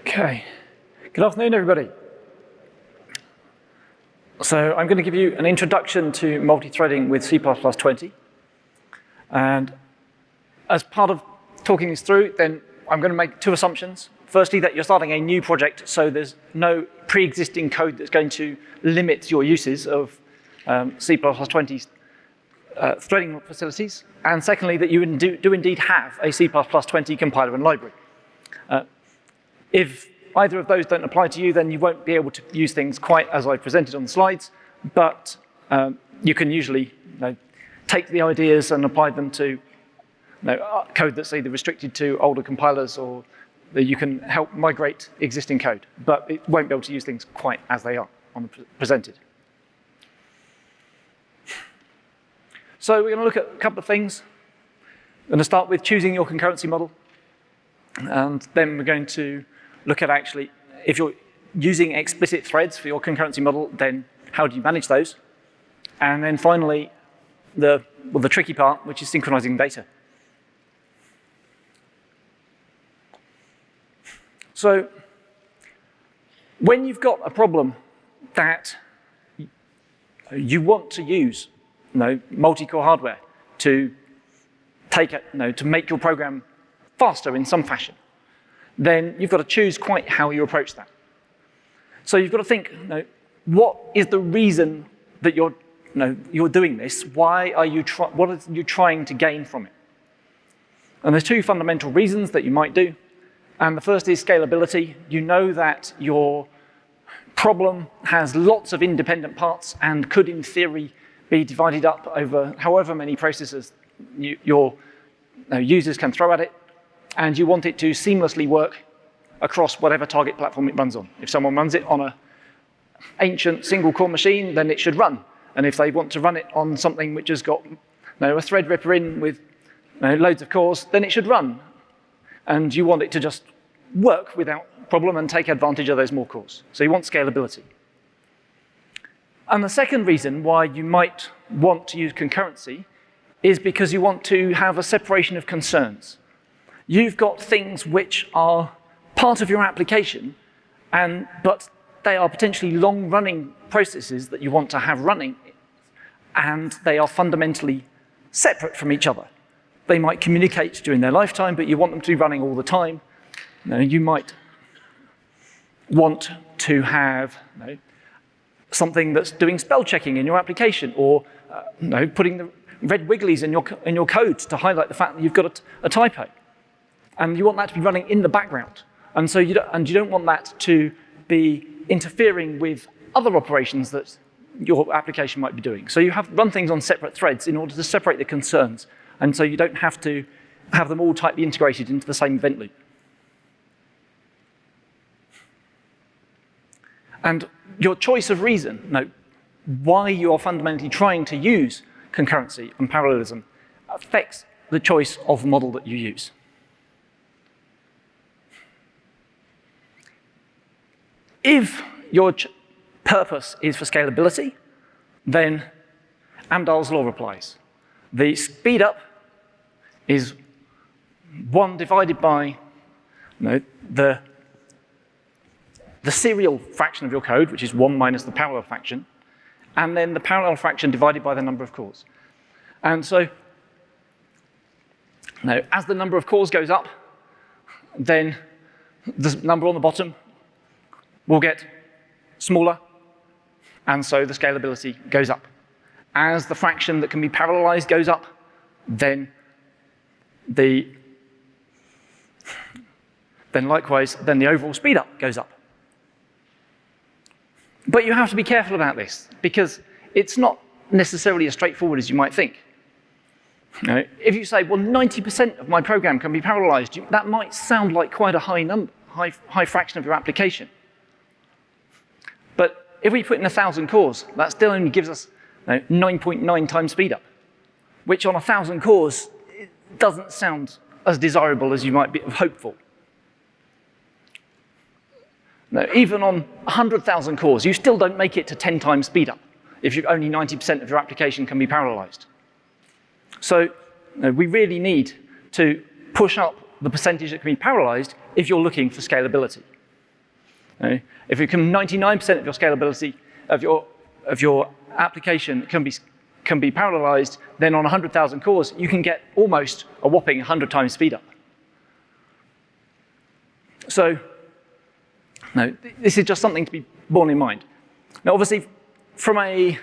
Okay. Good afternoon, everybody. So I'm going to give you an introduction to multi-threading with C++20. And as part of talking this through, then I'm going to make two assumptions. Firstly, that you're starting a new project, so there's no pre-existing code that's going to limit your uses of C++20's threading facilities. And secondly, that you do indeed have a C++20 compiler and library. If either of those don't apply to you, then you won't be able to use things quite as I presented on the slides, but you can usually take the ideas and apply them to code that's either restricted to older compilers, or that you can help migrate existing code, but it won't be able to use things quite as they are presented. So we're going to look at a couple of things. I'm going to start with choosing your concurrency model, and then we're going to look at actually, if you're using explicit threads for your concurrency model, then how do you manage those? And then finally, the tricky part, which is synchronizing data. So when you've got a problem that you want to use multi-core hardware to take it, to make your program faster in some fashion, then you've got to choose quite how you approach that. So you've got to think, what is the reason that you're doing this? What are you trying to gain from it? And there's two fundamental reasons that you might do. And the first is scalability. You know that your problem has lots of independent parts and could, in theory, be divided up over however many processes your users can throw at it. And you want it to seamlessly work across whatever target platform it runs on. If someone runs it on an ancient single-core machine, then it should run. And if they want to run it on something which has got a thread ripper in with loads of cores, then it should run. And you want it to just work without problem and take advantage of those more cores. So you want scalability. And the second reason why you might want to use concurrency is because you want to have a separation of concerns. You've got things which are part of your application, but they are potentially long-running processes that you want to have running, and they are fundamentally separate from each other. They might communicate during their lifetime, but you want them to be running all the time. You might want to have something that's doing spell checking in your application, or putting the red wigglies in your code to highlight the fact that you've got a typo. And you want that to be running in the background. And so you don't want that to be interfering with other operations that your application might be doing. So you run things on separate threads in order to separate the concerns. And so you don't have to have them all tightly integrated into the same event loop. And your choice of reason, why you are fundamentally trying to use concurrency and parallelism, affects the choice of the model that you use. If your purpose is for scalability, then Amdahls Law applies. The speed up is 1 divided by the serial fraction of your code, which is 1 minus the parallel fraction, and then the parallel fraction divided by the number of cores. And so as the number of cores goes up, then the number on the bottom will get smaller, and so the scalability goes up. As the fraction that can be parallelized goes up, then likewise, the overall speed up goes up. But you have to be careful about this, because it's not necessarily as straightforward as you might think. If you say, well, 90% of my program can be parallelized, that might sound like quite a high fraction of your application. But if we put in 1,000 cores, that still only gives us 9.9 times speed up, which on 1,000 cores doesn't sound as desirable as you might be hopeful. Even on 100,000 cores, you still don't make it to 10 times speed up if only 90% of your application can be parallelized. So we really need to push up the percentage that can be parallelized if you're looking for scalability. If you can 99% of your scalability of your application can be parallelized, then on 100,000 cores, you can get almost a whopping 100 times speed up. So, this is just something to be borne in mind. Now, obviously, from a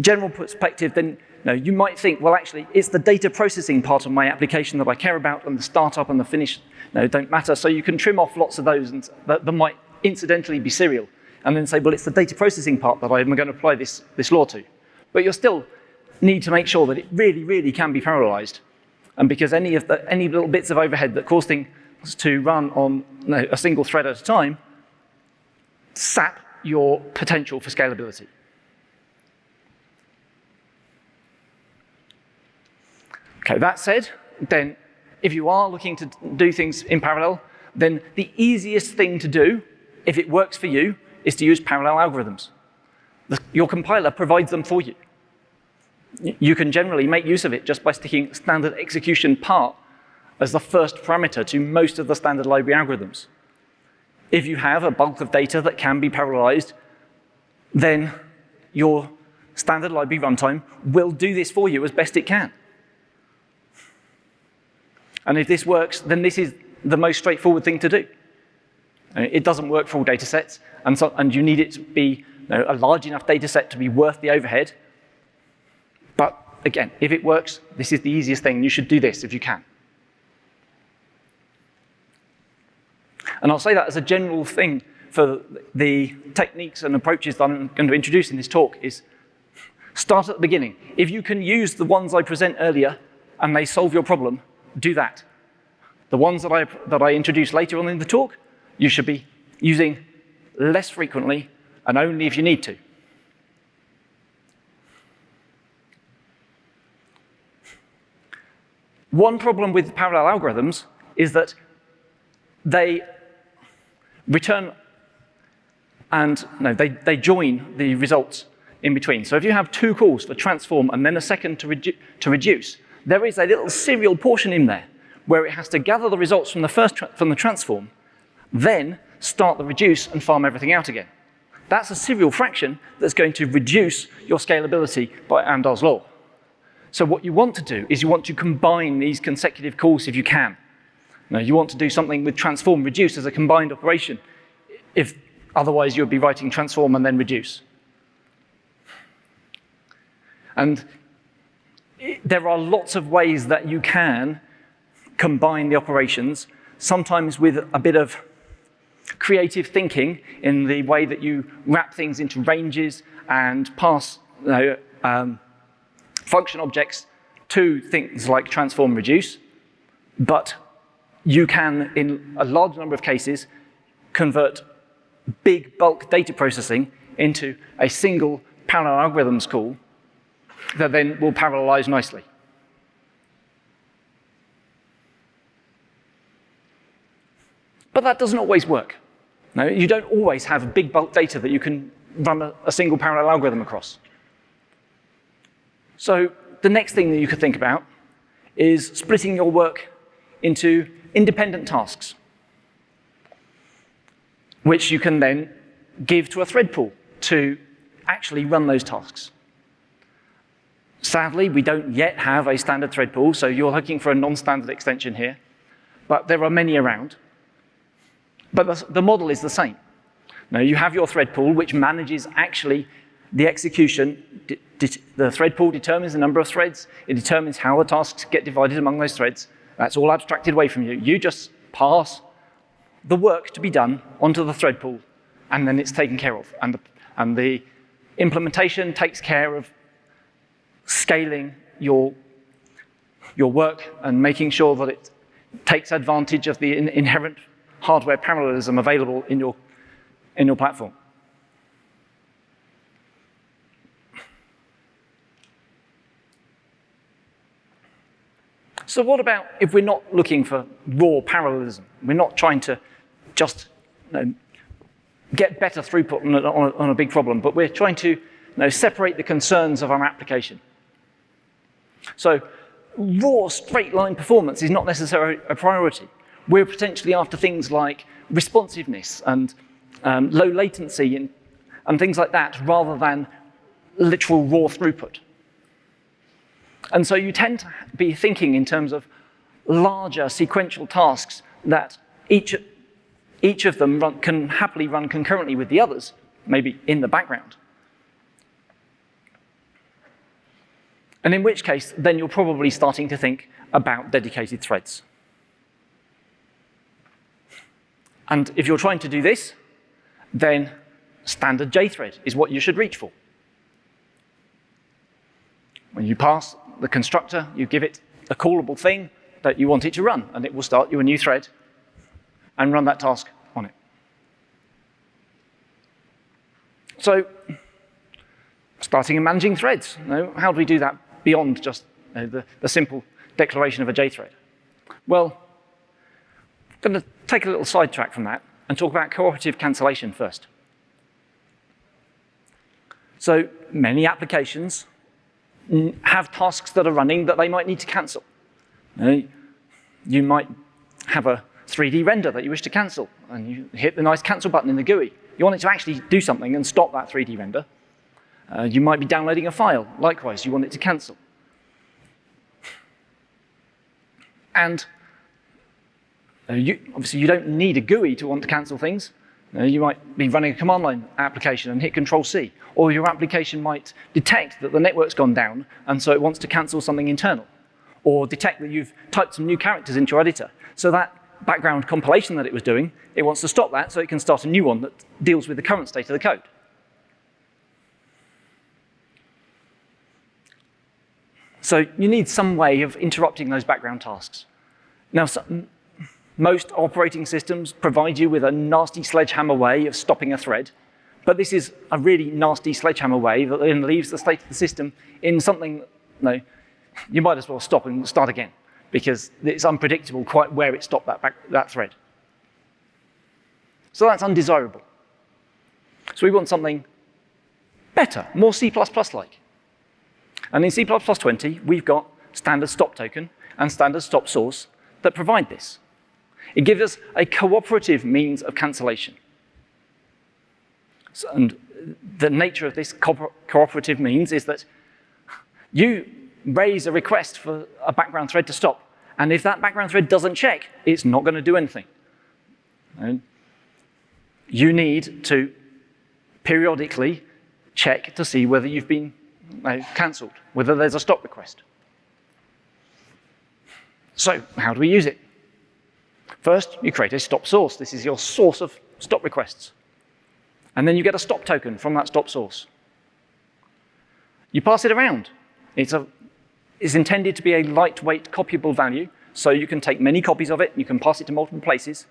general perspective, then you might think, well, actually, it's the data processing part of my application that I care about, and the startup and the finish don't matter. So you can trim off lots of those and that might incidentally be serial, and then say, well, it's the data processing part that I'm going to apply this law to. But you'll still need to make sure that it really, really can be parallelized. And because any little bits of overhead that cause things to run on a single thread at a time sap your potential for scalability. Okay, that said, then if you are looking to do things in parallel, then the easiest thing to do, if it works for you, is to use parallel algorithms. Your compiler provides them for you. You can generally make use of it just by sticking standard execution part as the first parameter to most of the standard library algorithms. If you have a bulk of data that can be parallelized, then your standard library runtime will do this for you as best it can. And if this works, then this is the most straightforward thing to do. It doesn't work for all data sets, and you need it to be a large enough data set to be worth the overhead. But again, if it works, this is the easiest thing. You should do this if you can. And I'll say that as a general thing for the techniques and approaches that I'm going to introduce in this talk is start at the beginning. If you can use the ones I present earlier and they solve your problem, do that. The ones that I introduce later on in the talk, you should be using less frequently and only if you need to. One problem with parallel algorithms is that they return and they join the results in between. So if you have two calls for transform and then a second to reduce, there is a little serial portion in there where it has to gather the results from the transform, then start the reduce and farm everything out again. That's a serial fraction that's going to reduce your scalability by Amdahls Law. So what you want to do is you want to combine these consecutive calls if you can. Now, you want to do something with transform reduce as a combined operation. If otherwise, you would be writing transform and then reduce. And there are lots of ways that you can combine the operations, sometimes with a bit of creative thinking in the way that you wrap things into ranges and pass function objects to things like transform reduce. But you can, in a large number of cases, convert big bulk data processing into a single parallel algorithms call that then will parallelize nicely. But that doesn't always work. No, you don't always have big bulk data that you can run a single parallel algorithm across. So the next thing that you could think about is splitting your work into independent tasks, which you can then give to a thread pool to actually run those tasks. Sadly, we don't yet have a standard thread pool, so you're looking for a non-standard extension here, but there are many around. But the model is the same. Now, you have your thread pool, which manages actually the execution. The thread pool determines the number of threads. It determines how the tasks get divided among those threads. That's all abstracted away from you. You just pass the work to be done onto the thread pool, and then it's taken care of. And the implementation takes care of scaling your work and making sure that it takes advantage of the inherent hardware parallelism available in your platform. So what about if we're not looking for raw parallelism? We're not trying to just get better throughput on a big problem, but we're trying to separate the concerns of our application. So raw straight line performance is not necessarily a priority. we're potentially after things like responsiveness and low latency and things like that, rather than literal raw throughput. And so you tend to be thinking in terms of larger sequential tasks that each of them can happily run concurrently with the others, maybe in the background. And in which case, then you're probably starting to think about dedicated threads. And if you're trying to do this, then standard JThread is what you should reach for. When you pass the constructor, you give it a callable thing that you want it to run, and it will start you a new thread and run that task on it. So, starting and managing threads. How do we do that beyond just the simple declaration of a JThread? Well, I'm going to take a little sidetrack from that and talk about cooperative cancellation first. So many applications have tasks that are running that they might need to cancel. You might have a 3D render that you wish to cancel, and you hit the nice cancel button in the GUI. You want it to actually do something and stop that 3D render. You might be downloading a file. Likewise, you want it to cancel. And obviously, you don't need a GUI to want to cancel things. You might be running a command line application and hit Control-C. Or your application might detect that the network's gone down, and so it wants to cancel something internal. Or detect that you've typed some new characters into your editor. So that background compilation that it was doing, it wants to stop that so it can start a new one that deals with the current state of the code. So you need some way of interrupting those background tasks. Now, most operating systems provide you with a nasty sledgehammer way of stopping a thread, but this is a really nasty sledgehammer way that then leaves the state of the system in something, you might as well stop and start again, because it's unpredictable quite where it stopped that thread. So that's undesirable. So we want something better, more C++-like. And in C++20, we've got standard stop token and standard stop source that provide this. It gives us a cooperative means of cancellation. And the nature of this cooperative means is that you raise a request for a background thread to stop, and if that background thread doesn't check, it's not going to do anything. And you need to periodically check to see whether you've been cancelled, whether there's a stop request. So how do we use it? First, you create a stop source. This is your source of stop requests. And then you get a stop token from that stop source. You pass it around. It's intended to be a lightweight copyable value, so you can take many copies of it, you can pass it to multiple places.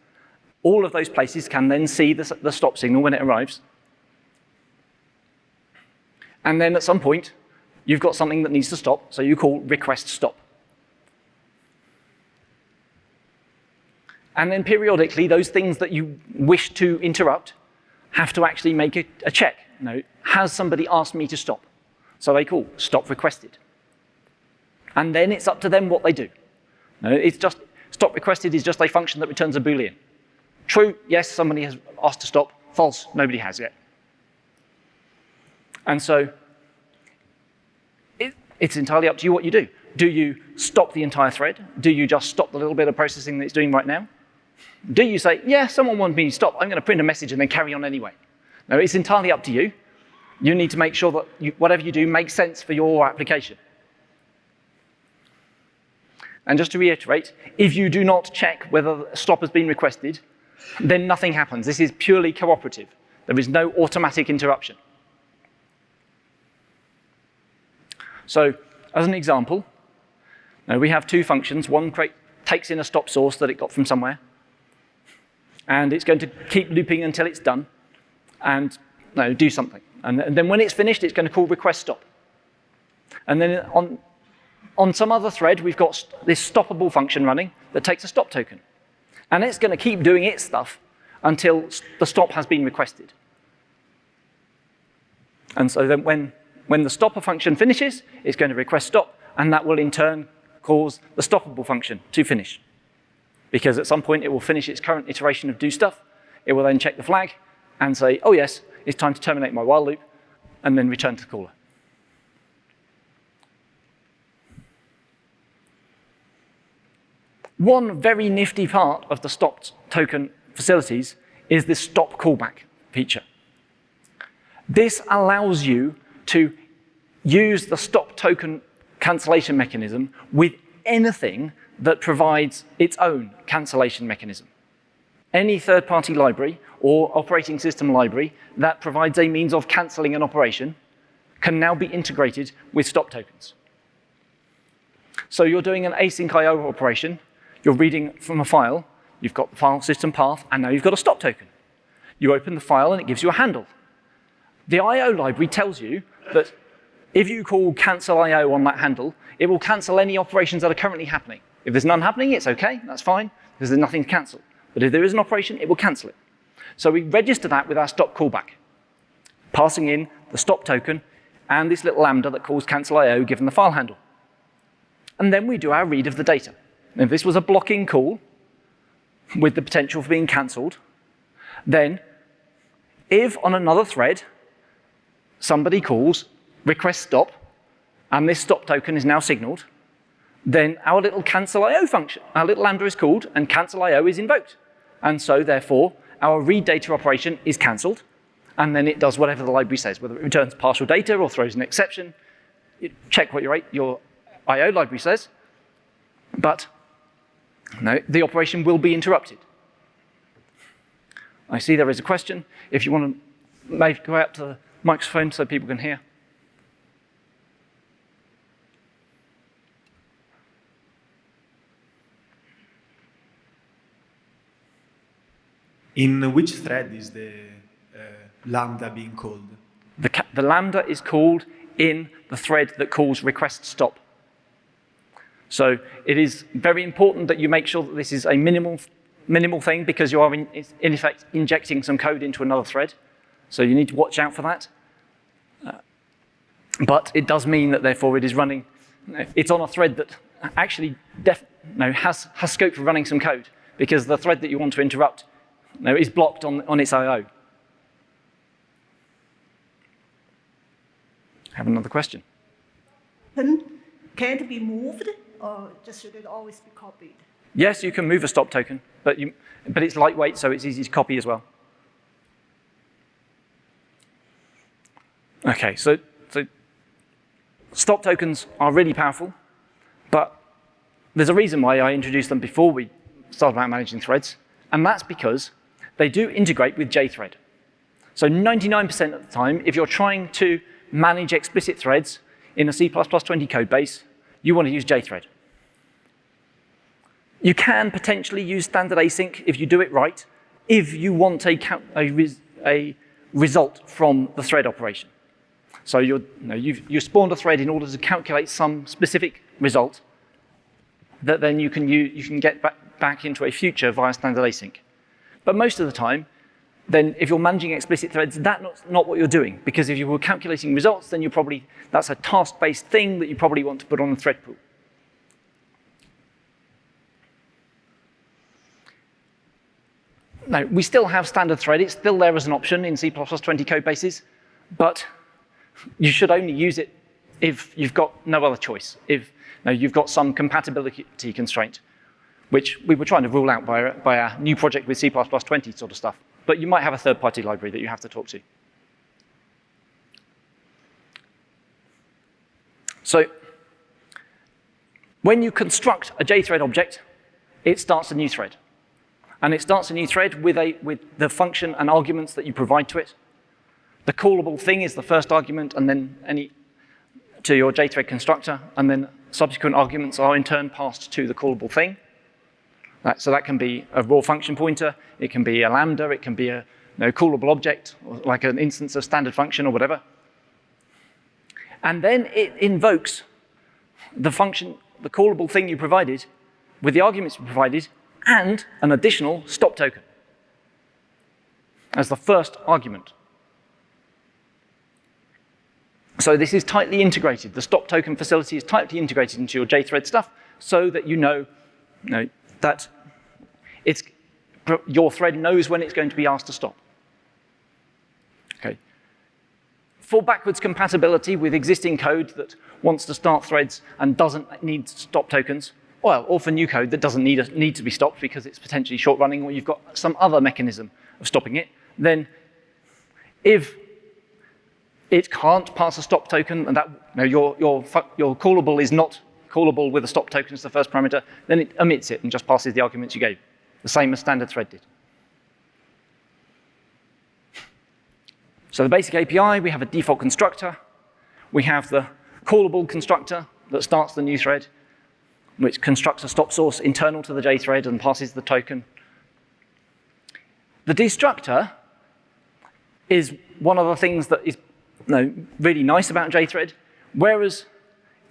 All of those places can then see the stop signal when it arrives. And then at some point, you've got something that needs to stop, so you call request stop. And then periodically, those things that you wish to interrupt have to actually make a check. Has somebody asked me to stop? So they call stop requested. And then it's up to them what they do. It's just stop requested is just a function that returns a Boolean. True, yes, somebody has asked to stop. False, nobody has yet. And so it's entirely up to you what you do. Do you stop the entire thread? Do you just stop the little bit of processing that it's doing right now? Do you say, yeah, someone wants me to stop, I'm going to print a message and then carry on anyway? No, it's entirely up to you. You need to make sure that whatever you do makes sense for your application. And just to reiterate, if you do not check whether a stop has been requested, then nothing happens. This is purely cooperative. There is no automatic interruption. So, as an example, we have two functions. One takes in a stop source that it got from somewhere, and it's going to keep looping until it's done, and do something. And then when it's finished, it's going to call request stop. And then on some other thread, we've got this stoppable function running that takes a stop token. And it's going to keep doing its stuff until the stop has been requested. And so then when the stopper function finishes, it's going to request stop, and that will in turn cause the stoppable function to finish. because at some point it will finish its current iteration of do stuff. It will then check the flag and say, oh yes, it's time to terminate my while loop, and then return to the caller. One very nifty part of the stopped token facilities is this stop callback feature. This allows you to use the stop token cancellation mechanism with anything that provides its own cancellation mechanism. Any third-party library or operating system library that provides a means of cancelling an operation can now be integrated with stop tokens. So you're doing an async IO operation, you're reading from a file, you've got the file system path, and now you've got a stop token. You open the file and it gives you a handle. The IO library tells you that if you call cancel IO on that handle, it will cancel any operations that are currently happening. If there's none happening, it's okay, that's fine, because there's nothing to cancel. But if there is an operation, it will cancel it. So we register that with our stop callback, passing in the stop token and this little lambda that calls cancel IO given the file handle. And then we do our read of the data. And if this was a blocking call with the potential for being cancelled, then if on another thread somebody calls request stop and this stop token is now signaled, then our little cancel IO function, our little lambda is called and cancel IO is invoked. And so therefore our read data operation is cancelled, and then it does whatever the library says, whether it returns partial data or throws an exception. You check what your IO library says, but no, the operation will be interrupted. I see there is a question. If you want to maybe go out to the microphone so people can hear. In which thread is the lambda being called? The lambda is called in the thread that calls request stop. So it is very important that you make sure that this is a minimal thing, because you are in effect injecting some code into another thread. So you need to watch out for that. But it does mean that therefore it is running, it's on a thread that actually has scope for running some code, because the thread that you want to interrupt is blocked on its I/O. Have another question. Can it be moved, or just should it always be copied? Yes, you can move a stop token, but it's lightweight, so it's easy to copy as well. Okay, so stop tokens are really powerful, but there's a reason why I introduced them before we started about managing threads, and that's because they do integrate with JThread. So 99% of the time, if you're trying to manage explicit threads in a C++20 code base, you want to use JThread. You can potentially use standard async if you do it right, if you want a result from the thread operation. So you've spawned a thread in order to calculate some specific result that then you can get back into a future via standard async. But most of the time, then if you're managing explicit threads, that's not what you're doing. Because if you were calculating results, then that's a task-based thing that you probably want to put on the thread pool. Now, we still have standard thread. It's still there as an option in C++20 code bases, but you should only use it if you've got no other choice, if you've got some compatibility constraint, which we were trying to rule out by our new project with C++20 sort of stuff. But you might have a third-party library that you have to talk to. So when you construct a JThread object, it starts a new thread. And it starts a new thread with the function and arguments that you provide to it. The callable thing is the first argument, and then to your JThread constructor, and then subsequent arguments are in turn passed to the callable thing. So that can be a raw function pointer, it can be a lambda, it can be a callable object, or like an instance of standard function or whatever. And then it invokes the function, the callable thing you provided, with the arguments you provided, and an additional stop token as the first argument. So this is tightly integrated. The stop token facility is tightly integrated into your JThread stuff so that you know that your thread knows when it's going to be asked to stop. Okay. For backwards compatibility with existing code that wants to start threads and doesn't need stop tokens, well, or for new code that doesn't need to be stopped because it's potentially short running or you've got some other mechanism of stopping it, then if it can't pass a stop token and that your callable is not callable with a stop token as the first parameter, then it omits it and just passes the arguments you gave, the same as standard thread did. So the basic API, we have a default constructor. We have the callable constructor that starts the new thread, which constructs a stop source internal to the JThread and passes the token. The destructor is one of the things that is really nice about JThread, whereas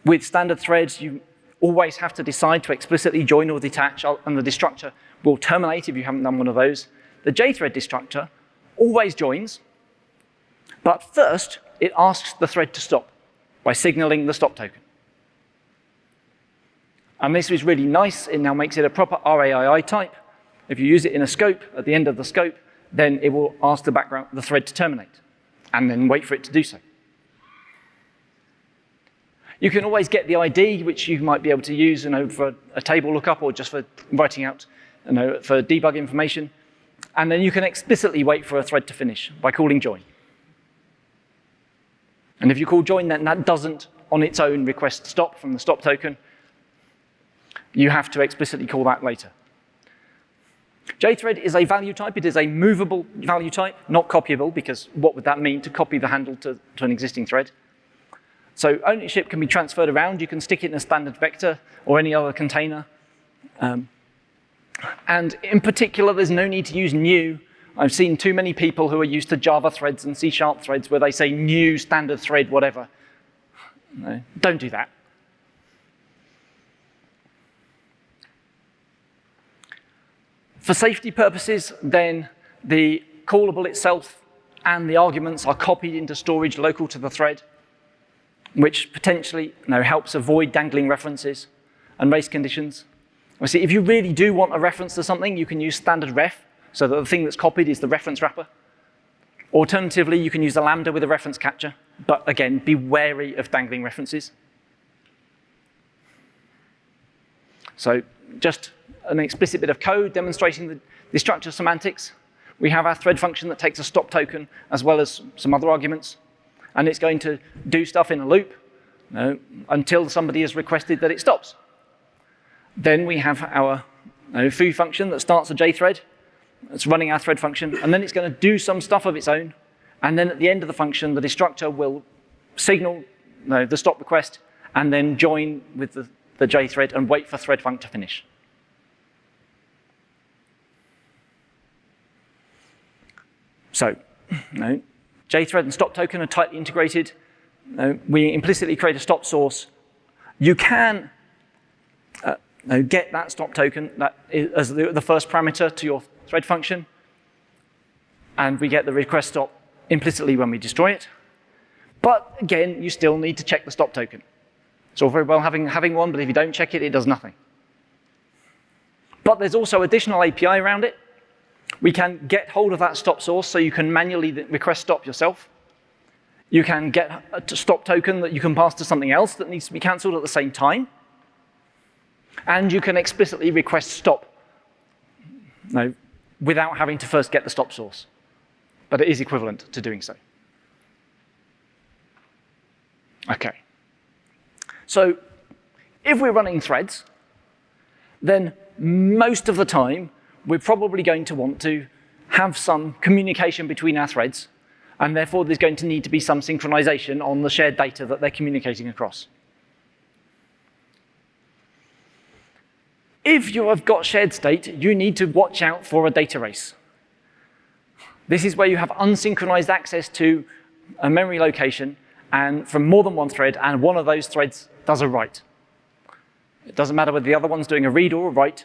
with standard threads, you always have to decide to explicitly join or detach, and the destructor will terminate if you haven't done one of those. The JThread destructor always joins, but first, it asks the thread to stop by signaling the stop token. And this is really nice. It now makes it a proper RAII type. If you use it in a scope, at the end of the scope, then it will ask the thread to terminate, and then wait for it to do so. You can always get the ID, which you might be able to use for a table lookup or just for writing out for debug information. And then you can explicitly wait for a thread to finish by calling join. And if you call join, then that doesn't on its own request stop from the stop token. You have to explicitly call that later. JThread is a value type. It is a movable value type, not copyable, because what would that mean to copy the handle to an existing thread? So ownership can be transferred around. You can stick it in a standard vector or any other container. And in particular, there's no need to use new. I've seen too many people who are used to Java threads and C# threads where they say new, standard thread, whatever. No, don't do that. For safety purposes, then the callable itself and the arguments are copied into storage local to the thread, which potentially helps avoid dangling references and race conditions. Obviously, if you really do want a reference to something, you can use standard ref, so that the thing that's copied is the reference wrapper. Alternatively, you can use a lambda with a reference capture, but again, be wary of dangling references. So just an explicit bit of code demonstrating the destructor semantics. We have our thread function that takes a stop token as well as some other arguments, and it's going to do stuff in a loop until somebody has requested that it stops. Then we have our foo function that starts a JThread. It's running our thread function, and then it's going to do some stuff of its own. And then at the end of the function, the destructor will signal the stop request and then join with the JThread and wait for thread func to finish. So, JThread and stop token are tightly integrated. We implicitly create a stop source. You can get that stop token as the first parameter to your thread function, and we get the request stop implicitly when we destroy it. But again, you still need to check the stop token. It's all very well having one, but if you don't check it, it does nothing. But there's also additional API around it. We can get hold of that stop source, so you can manually request stop yourself. You can get a stop token that you can pass to something else that needs to be cancelled at the same time. And you can explicitly request stop without having to first get the stop source. But it is equivalent to doing so. OK. So if we're running threads, then most of the time, we're probably going to want to have some communication between our threads, and therefore there's going to need to be some synchronization on the shared data that they're communicating across. If you have got shared state, you need to watch out for a data race. This is where you have unsynchronized access to a memory location and from more than one thread, and one of those threads does a write. It doesn't matter whether the other one's doing a read or a write.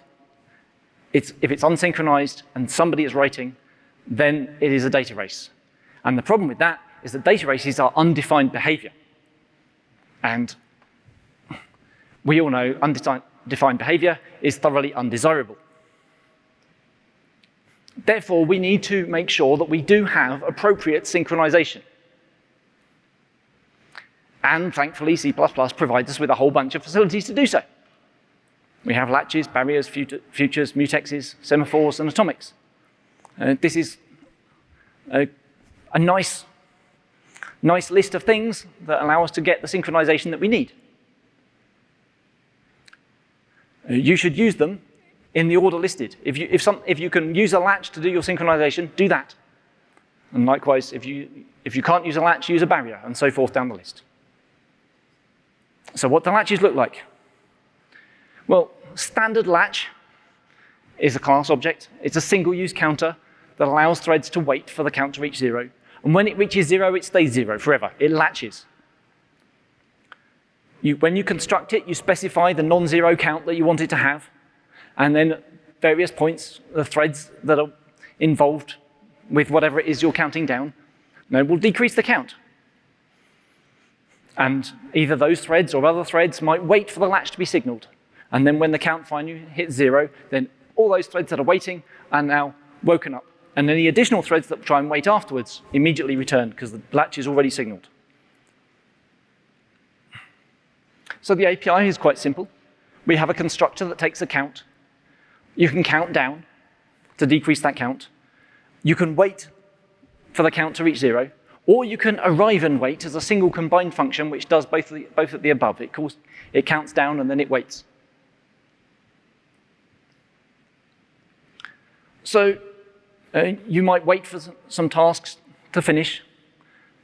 If it's unsynchronized and somebody is writing, then it is a data race. And the problem with that is that data races are undefined behavior. And we all know undefined behavior is thoroughly undesirable. Therefore, we need to make sure that we do have appropriate synchronization. And thankfully, C++ provides us with a whole bunch of facilities to do so. We have latches, barriers, futures, mutexes, semaphores, and atomics. This is a nice list of things that allow us to get the synchronization that we need. You should use them in the order listed. If you can use a latch to do your synchronization, do that. And likewise, if you can't use a latch, use a barrier, and so forth down the list. So what do latches look like? Well, standard latch is a class object. It's a single-use counter that allows threads to wait for the count to reach 0. And when it reaches 0, it stays 0 forever. It latches. When you construct it, you specify the non-zero count that you want it to have. And then at various points, the threads that are involved with whatever it is you're counting down will decrease the count. And either those threads or other threads might wait for the latch to be signaled. And then when the count finally hits 0, then all those threads that are waiting are now woken up. And any additional threads that try and wait afterwards immediately return because the latch is already signaled. So the API is quite simple. We have a constructor that takes a count. You can count down to decrease that count. You can wait for the count to reach 0. Or you can arrive and wait as a single combined function which does both of the above. It counts down and then it waits. So you might wait for some tasks to finish.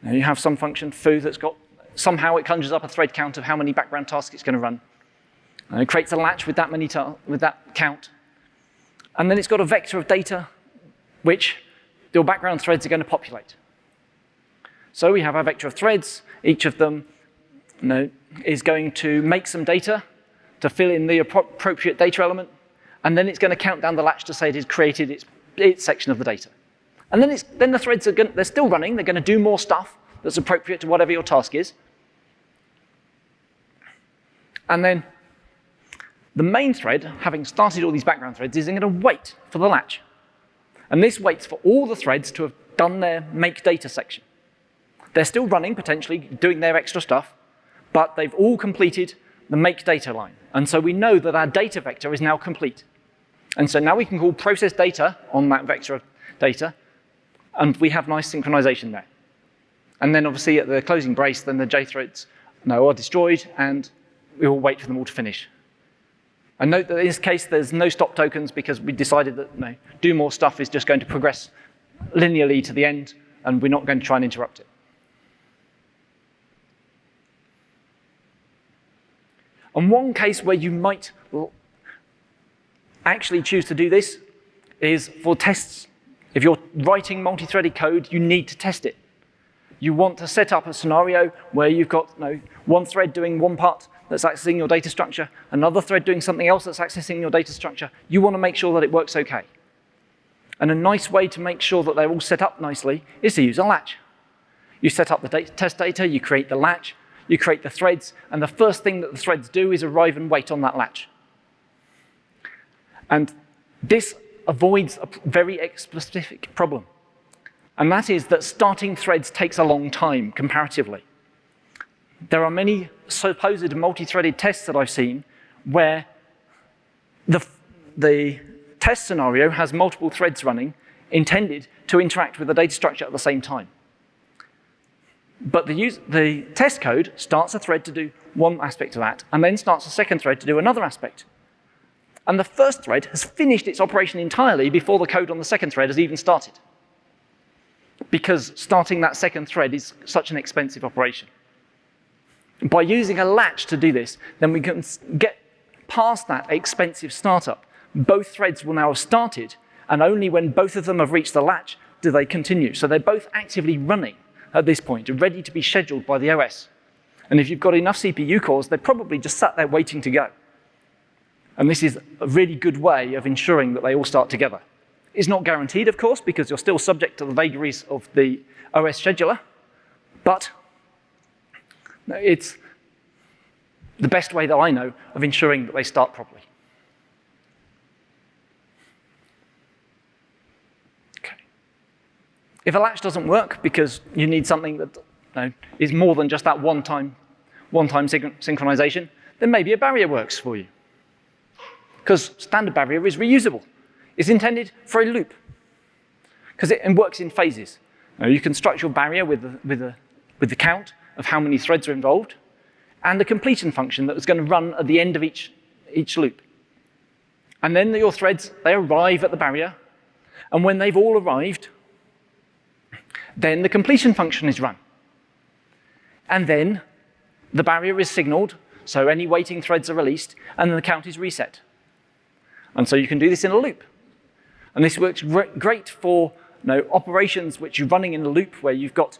You have some function foo that's got, somehow it conjures up a thread count of how many background tasks it's going to run. It creates a latch with that count. And then it's got a vector of data which your background threads are going to populate. So we have our vector of threads. Each of them is going to make some data to fill in the appropriate data element. And then it's going to count down the latch to say it has created its section of the data. And then the threads they're still running. They're going to do more stuff that's appropriate to whatever your task is. And then the main thread, having started all these background threads, is going to wait for the latch. And this waits for all the threads to have done their make data section. They're still running, potentially, doing their extra stuff, but they've all completed the make data line. And so we know that our data vector is now complete. And so now we can call process data on that vector of data, and we have nice synchronization there. And then obviously at the closing brace, then the JThreads are destroyed, and we will wait for them all to finish. And note that in this case, there's no stop tokens because we decided that do more stuff is just going to progress linearly to the end, and we're not going to try and interrupt it. And one case where you might actually choose to do this is for tests. If you're writing multi-threaded code, you need to test it. You want to set up a scenario where you've got one thread doing one part that's accessing your data structure, another thread doing something else that's accessing your data structure. You want to make sure that it works OK. And a nice way to make sure that they're all set up nicely is to use a latch. You set up the test data, you create the latch, you create the threads, and the first thing that the threads do is arrive and wait on that latch. And this avoids a very specific problem. And that is that starting threads takes a long time, comparatively. There are many supposed multi-threaded tests that I've seen where the test scenario has multiple threads running intended to interact with the data structure at the same time. But the test code starts a thread to do one aspect of that, and then starts a second thread to do another aspect. And the first thread has finished its operation entirely before the code on the second thread has even started. Because starting that second thread is such an expensive operation. By using a latch to do this, then we can get past that expensive startup. Both threads will now have started, and only when both of them have reached the latch do they continue. So they're both actively running at this point, ready to be scheduled by the OS. And if you've got enough CPU cores, they're probably just sat there waiting to go. And this is a really good way of ensuring that they all start together. It's not guaranteed, of course, because you're still subject to the vagaries of the OS scheduler, but it's the best way that I know of ensuring that they start properly. If a latch doesn't work because you need something that is more than just that one-time synchronization, then maybe a barrier works for you. Because standard barrier is reusable. It's intended for a loop, because it works in phases. You can structure your barrier with the count of how many threads are involved, and the completion function that is going to run at the end of each loop. And then your threads, they arrive at the barrier, and when they've all arrived, then the completion function is run. And then the barrier is signaled, so any waiting threads are released, and then the count is reset. And so you can do this in a loop. And this works great for operations which you're running in a loop where you've got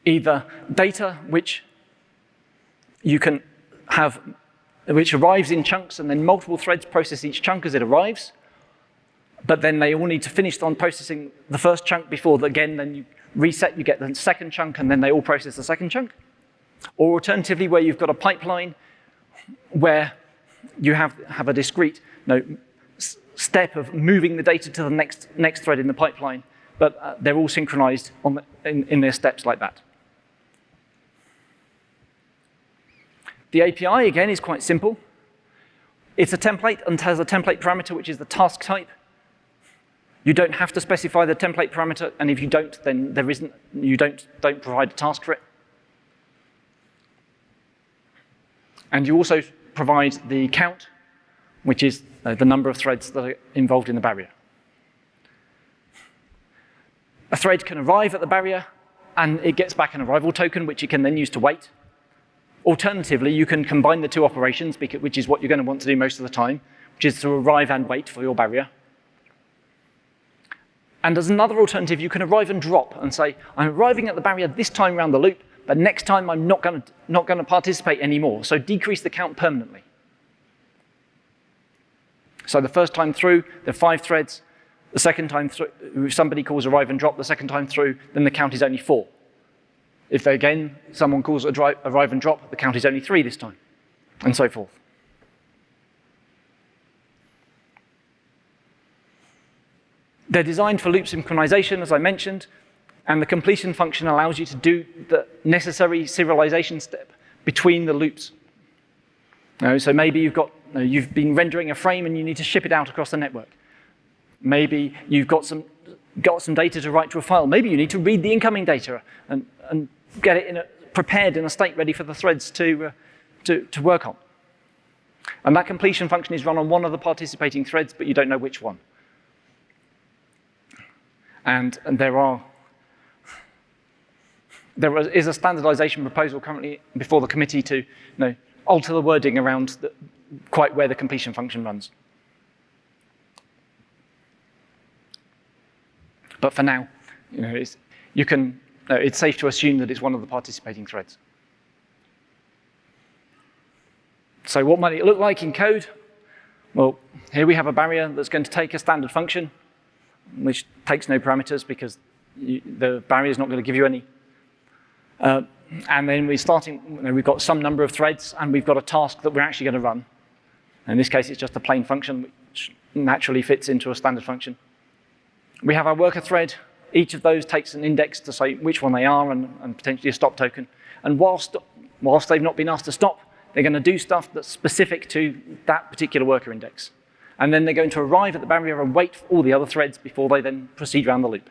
either data which you can have, which arrives in chunks and then multiple threads process each chunk as it arrives, but then they all need to finish on processing the first chunk before, then you reset, you get the second chunk, and then they all process the second chunk. Or alternatively, where you've got a pipeline where you have a discrete step of moving the data to the next thread in the pipeline, but they're all synchronized in their steps like that. The API, again, is quite simple. It's a template and has a template parameter, which is the task type. You don't have to specify the template parameter, and if you don't, then you don't provide a task for it. And you also provide the count, which is the number of threads that are involved in the barrier. A thread can arrive at the barrier, and it gets back an arrival token, which you can then use to wait. Alternatively, you can combine the two operations, which is what you're going to want to do most of the time, which is to arrive and wait for your barrier. And as another alternative, you can arrive and drop and say, I'm arriving at the barrier this time around the loop, but next time I'm not going to participate anymore, so decrease the count permanently. So the first time through, there are 5 threads. The second time through, if somebody calls arrive and drop the second time through, then the count is only 4. If again, someone calls arrive and drop, the count is only 3 this time, and so forth. They're designed for loop synchronization, as I mentioned, and the completion function allows you to do the necessary serialization step between the loops. So maybe you've been rendering a frame and you need to ship it out across the network. Maybe you've got some data to write to a file. Maybe you need to read the incoming data and get it prepared in a state ready for the threads to work on. And that completion function is run on one of the participating threads, but you don't know which one. And there is a standardization proposal currently before the committee to alter the wording around quite where the completion function runs. But for now, it's safe to assume that it's one of the participating threads. So what might it look like in code? Well, here we have a barrier that's going to take a standard function, which takes no parameters because the barrier is not going to give you any. And then we've got some number of threads, and we've got a task that we're actually going to run. In this case, it's just a plain function, which naturally fits into a standard function. We have our worker thread. Each of those takes an index to say which one they are and potentially a stop token. And whilst they've not been asked to stop, they're going to do stuff that's specific to that particular worker index. And then they're going to arrive at the barrier and wait for all the other threads before they then proceed around the loop.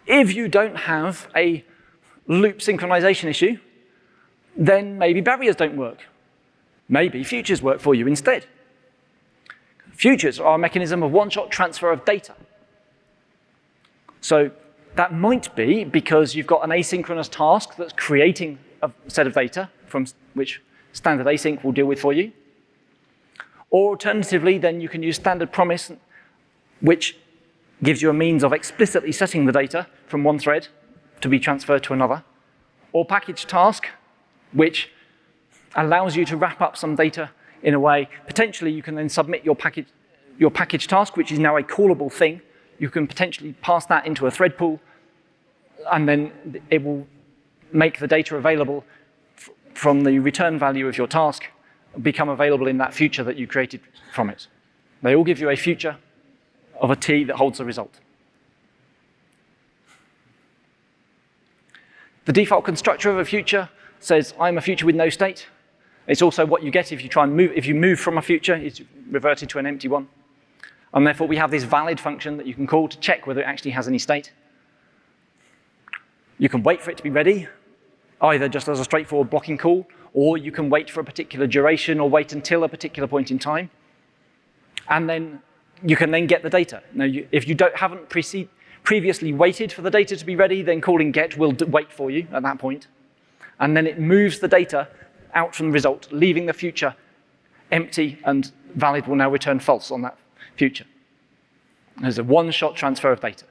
If you don't have a loop synchronization issue, then maybe barriers don't work. Maybe futures work for you instead. Futures are a mechanism of one-shot transfer of data. So that might be because you've got an asynchronous task that's creating a set of data from which standard async will deal with for you. Or alternatively, then you can use standard promise, which gives you a means of explicitly setting the data from one thread to be transferred to another. Or package task, which allows you to wrap up some data in a way. Potentially, you can then submit your package task, which is now a callable thing. You can potentially pass that into a thread pool, and then it will make the data available from the return value of your task become available in that future that you created from it. They all give you a future of a T that holds the result. The default constructor of a future says, I'm a future with no state. It's also what you get if you try and move. If you move from a future, it's reverted to an empty one. And therefore, we have this valid function that you can call to check whether it actually has any state. You can wait for it to be ready, either just as a straightforward blocking call, or you can wait for a particular duration or wait until a particular point in time. And then you can then get the data. Now, if you haven't previously waited for the data to be ready, then calling get will wait for you at that point. And then it moves the data out from the result, leaving the future empty, and valid will now return false on that future. There's a one-shot transfer of data.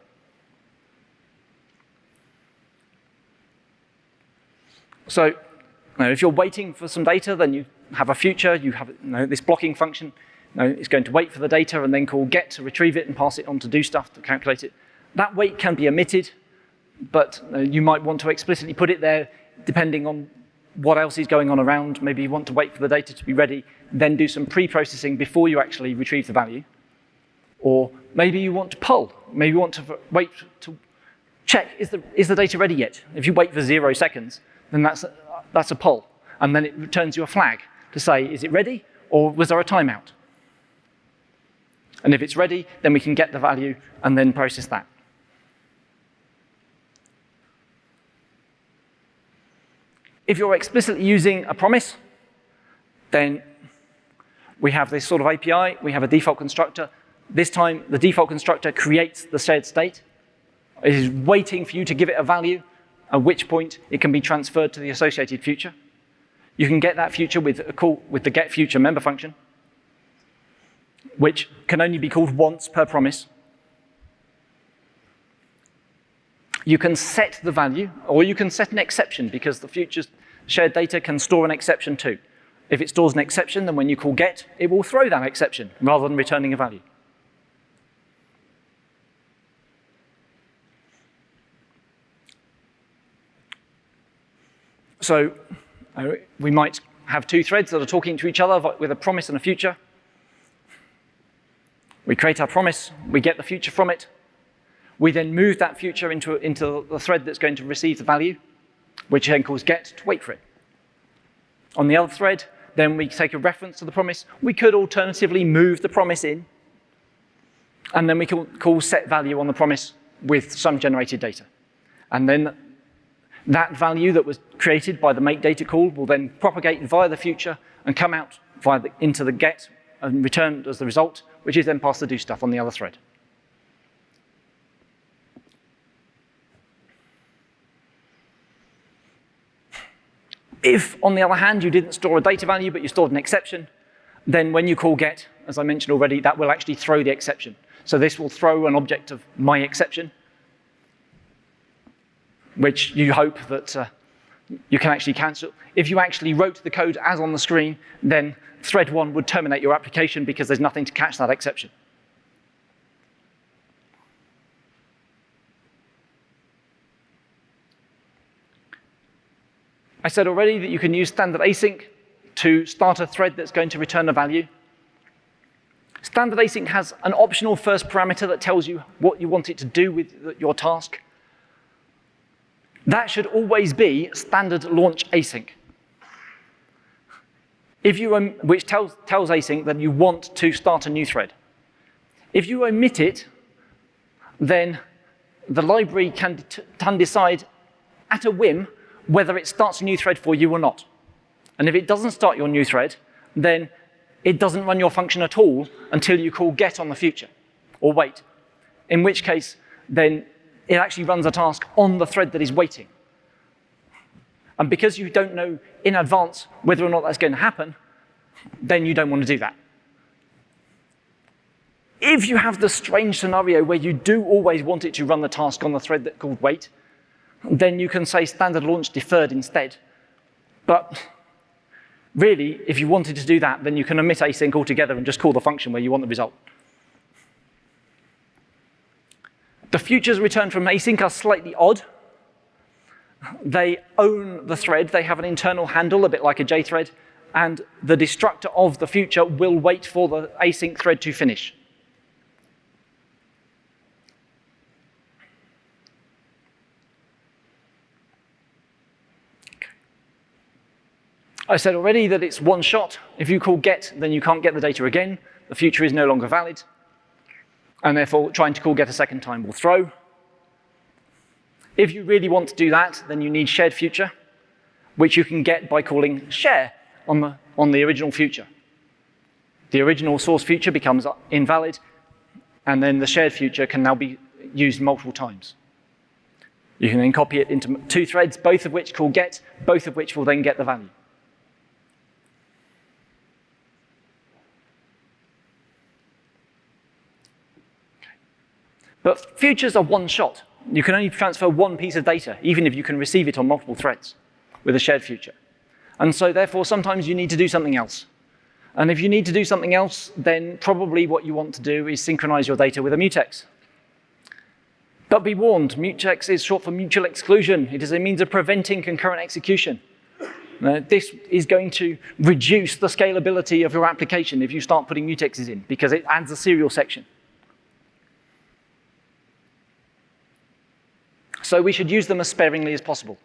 So if you're waiting for some data, then you have a future, you have this blocking function. It's going to wait for the data and then call get to retrieve it and pass it on to do stuff to calculate it. That wait can be omitted, but you might want to explicitly put it there depending on what else is going on around. Maybe you want to wait for the data to be ready, then do some pre-processing before you actually retrieve the value. Or maybe you want to poll. Maybe you want to wait to check, is the data ready yet? If you wait for 0 seconds, then that's a poll. And then it returns you a flag to say, is it ready, or was there a timeout? And if it's ready, then we can get the value and then process that. If you're explicitly using a promise, then we have this sort of API. We have a default constructor. This time, the default constructor creates the shared state. It is waiting for you to give it a value, at which point it can be transferred to the associated future. You can get that future with a call with the getFuture member function, which can only be called once per promise. You can set the value, or you can set an exception, because the future's shared data can store an exception too. If it stores an exception, then when you call get, it will throw that exception rather than returning a value. So we might have two threads that are talking to each other with a promise and a future. We create our promise, we get the future from it. We then move that future into the thread that's going to receive the value, which then calls get to wait for it. On the other thread, then we take a reference to the promise. We could alternatively move the promise in, and then we can call set value on the promise with some generated data. And then that value that was created by the make data call will then propagate via the future and come out into the get and return as the result, which is then passed to do stuff on the other thread. If, on the other hand, you didn't store a data value, but you stored an exception, then when you call get, as I mentioned already, that will actually throw the exception. So this will throw an object of my exception, which you hope that you can actually cancel. If you actually wrote the code as on the screen, then thread 1 would terminate your application because there's nothing to catch that exception. I said already that you can use standard async to start a thread that's going to return a value. Standard async has an optional first parameter that tells you what you want it to do with your task. That should always be standard launch async. Which tells async that you want to start a new thread. If you omit it, then the library can decide at a whim whether it starts a new thread for you or not. And if it doesn't start your new thread, then it doesn't run your function at all until you call get on the future, or wait. In which case, then it actually runs a task on the thread that is waiting. And because you don't know in advance whether or not that's going to happen, then you don't want to do that. If you have the strange scenario where you do always want it to run the task on the thread that's called wait, then you can say standard launch deferred instead. But really, if you wanted to do that, then you can omit async altogether and just call the function where you want the result. The futures returned from async are slightly odd. They own the thread. They have an internal handle, a bit like a JThread, and the destructor of the future will wait for the async thread to finish. I said already that it's one shot. If you call get, then you can't get the data again. The future is no longer valid. And therefore, trying to call get a second time will throw. If you really want to do that, then you need shared future, which you can get by calling share on the original future. The original source future becomes invalid, and then the shared future can now be used multiple times. You can then copy it into 2 threads, both of which call get, both of which will then get the value. But futures are one shot. You can only transfer one piece of data, even if you can receive it on multiple threads with a shared future. And so therefore, sometimes you need to do something else. And if you need to do something else, then probably what you want to do is synchronize your data with a mutex. But be warned, mutex is short for mutual exclusion. It is a means of preventing concurrent execution. This is going to reduce the scalability of your application if you start putting mutexes in, because it adds a serial section. So we should use them as sparingly as possible.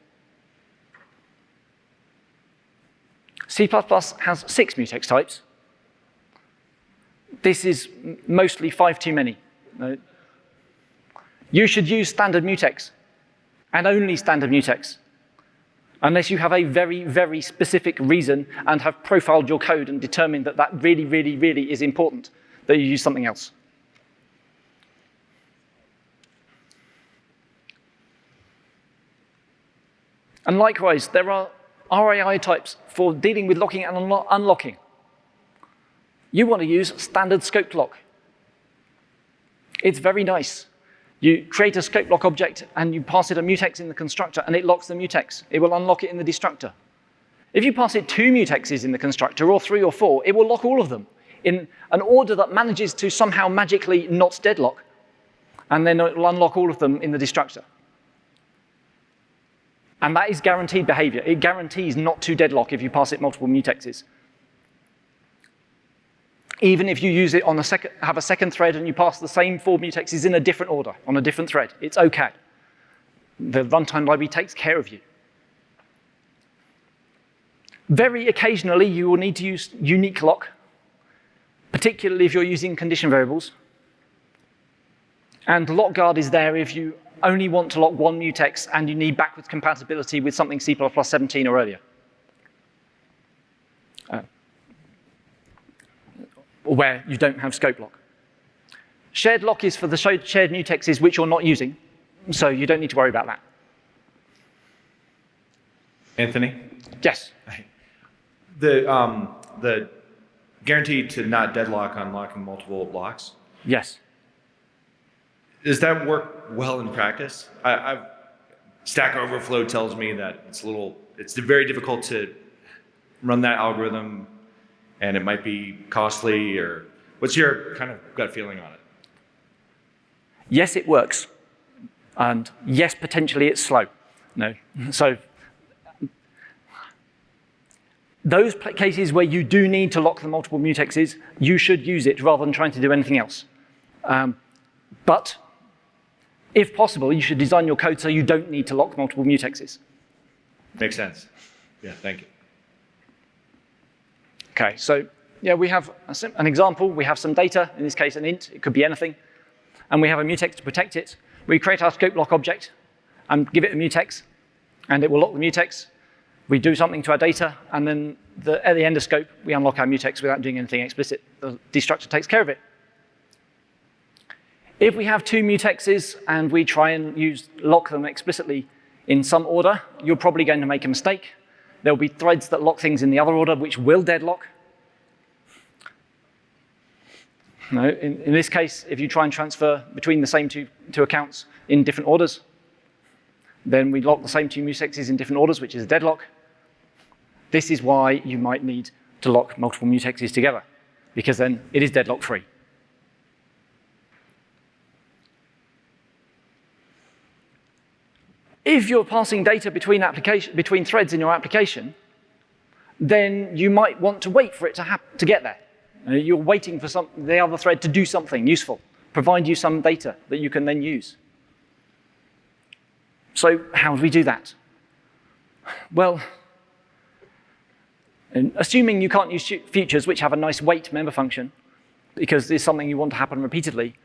C++ has 6 mutex types. This is mostly 5 too many. You should use standard mutex, and only standard mutex, unless you have a very, very specific reason and have profiled your code and determined that that really, really, really is important, that you use something else. And likewise, there are RAI types for dealing with locking and unlocking. You want to use standard scope lock. It's very nice. You create a scope lock object and you pass it a mutex in the constructor and it locks the mutex. It will unlock it in the destructor. If you pass it 2 mutexes in the constructor, or 3 or 4, it will lock all of them in an order that manages to somehow magically not deadlock. And then it will unlock all of them in the destructor. And that is guaranteed behavior. It guarantees not to deadlock if you pass it multiple mutexes. Even if you use it on have a second thread and you pass the same 4 mutexes in a different order on a different thread, it's OK. The runtime library takes care of you. Very occasionally, you will need to use unique lock, particularly if you're using condition variables. And LockGuard is there if you only want to lock 1 mutex and you need backwards compatibility with something C++ 17 or earlier. Or where you don't have scope lock. Shared lock is for the shared mutexes which you're not using, so you don't need to worry about that. Anthony? Yes. The guarantee to not deadlock unlocking multiple blocks? Yes. Does that work well in practice? Stack Overflow tells me that it's very difficult to run that algorithm, and it might be costly, or what's your kind of gut feeling on it? Yes, it works. And yes, potentially it's slow. No. So those cases where you do need to lock the multiple mutexes, you should use it rather than trying to do anything else. But if possible, you should design your code so you don't need to lock multiple mutexes. Makes sense. Yeah, thank you. OK, so yeah, we have an example. We have some data, in this case an int. It could be anything. And we have a mutex to protect it. We create our scope lock object and give it a mutex, and it will lock the mutex. We do something to our data, and then at the end of scope, we unlock our mutex without doing anything explicit. The destructor takes care of it. If we have 2 mutexes and we try and lock them explicitly in some order, you're probably going to make a mistake. There'll be threads that lock things in the other order which will deadlock. No, in this case, if you try and transfer between the same two accounts in different orders, then we lock the same 2 mutexes in different orders, which is a deadlock. This is why you might need to lock multiple mutexes together, because then it is deadlock free. If you're passing data between threads in your application, then you might want to wait for it to get there. You're waiting for the other thread to do something useful, provide you some data that you can then use. So how do we do that? Well, assuming you can't use futures which have a nice wait member function, because there's something you want to happen repeatedly,